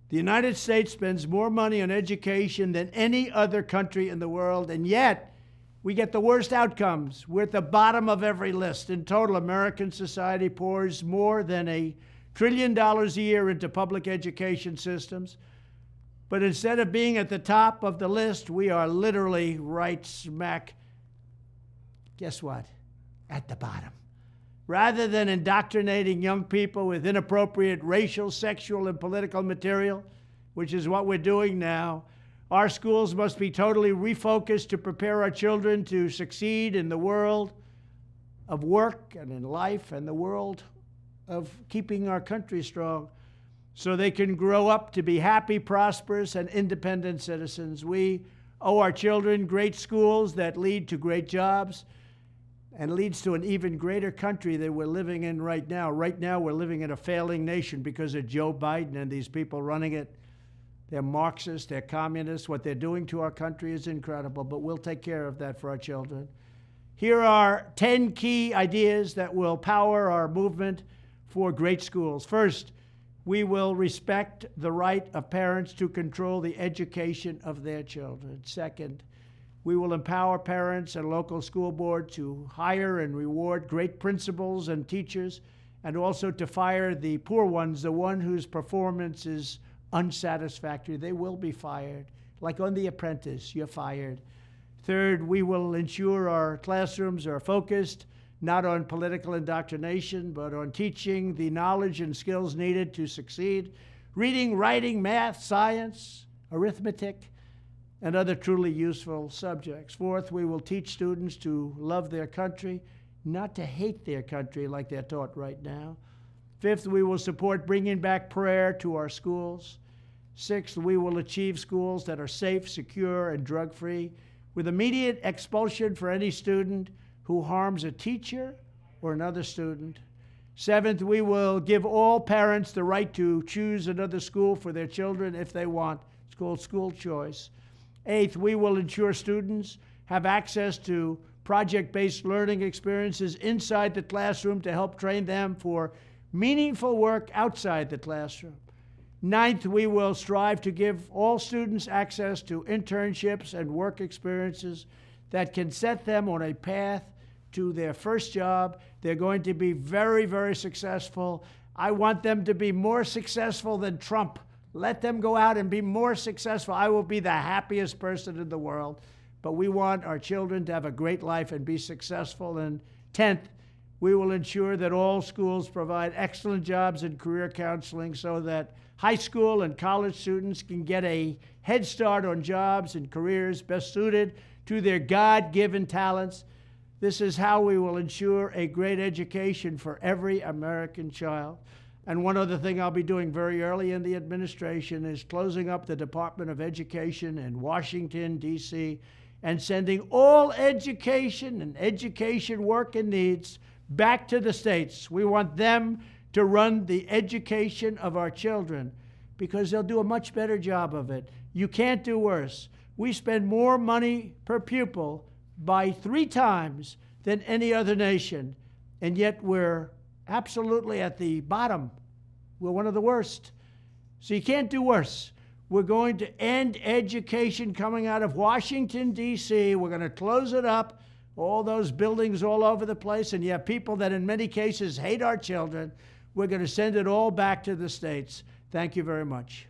The United States spends more money on education than any other country in the world, and yet we get the worst outcomes. We're at the bottom of every list. In total, American society pours more than $1 trillion a year into public education systems. But instead of being at the top of the list, we are literally right smack, guess what, at the bottom. Rather than indoctrinating young people with inappropriate racial, sexual, and political material, which is what we're doing now, our schools must be totally refocused to prepare our children to succeed in the world of work and in life and the world of keeping our country strong so they can grow up to be happy, prosperous, and independent citizens. We owe our children great schools that lead to great jobs and leads to an even greater country that we're living in right now. Right now, we're living in a failing nation because of Joe Biden and these people running it. They're Marxists, they're communists. What they're doing to our country is incredible, but we'll take care of that for our children. Here are 10 key ideas that will power our movement for great schools. First, we will respect the right of parents to control the education of their children. Second, we will empower parents and local school board to hire and reward great principals and teachers, and also to fire the poor ones, the one whose performance is unsatisfactory. They will be fired. Like on The Apprentice, you're fired. Third, we will ensure our classrooms are focused not on political indoctrination, but on teaching the knowledge and skills needed to succeed. Reading, writing, math, science, arithmetic, and other truly useful subjects. Fourth, we will teach students to love their country, not to hate their country like they're taught right now. Fifth, we will support bringing back prayer to our schools. Sixth, we will achieve schools that are safe, secure, and drug-free, with immediate expulsion for any student who harms a teacher or another student. Seventh, we will give all parents the right to choose another school for their children if they want. It's called school choice. Eighth, we will ensure students have access to project-based learning experiences inside the classroom to help train them for meaningful work outside the classroom. Ninth, we will strive to give all students access to internships and work experiences that can set them on a path to their first job. They're going to be very, very successful. I want them to be more successful than Trump. Let them go out and be more successful. I will be the happiest person in the world. But we want our children to have a great life and be successful. And 10th, we will ensure that all schools provide excellent jobs and career counseling so that high school and college students can get a head start on jobs and careers best suited to their God-given talents. This is how we will ensure a great education for every American child. And one other thing I'll be doing very early in the administration is closing up the Department of Education in Washington, D.C., and sending all education and education work and needs back to the states. We want them to run the education of our children because they'll do a much better job of it. You can't do worse. We spend more money per pupil by 3 times than any other nation, and yet we're absolutely at the bottom. We're one of the worst. So you can't do worse. We're going to end education coming out of Washington, D.C. We're going to close it up, all those buildings all over the place, and you have people that in many cases hate our children. We're going to send it all back to the states. Thank you very much.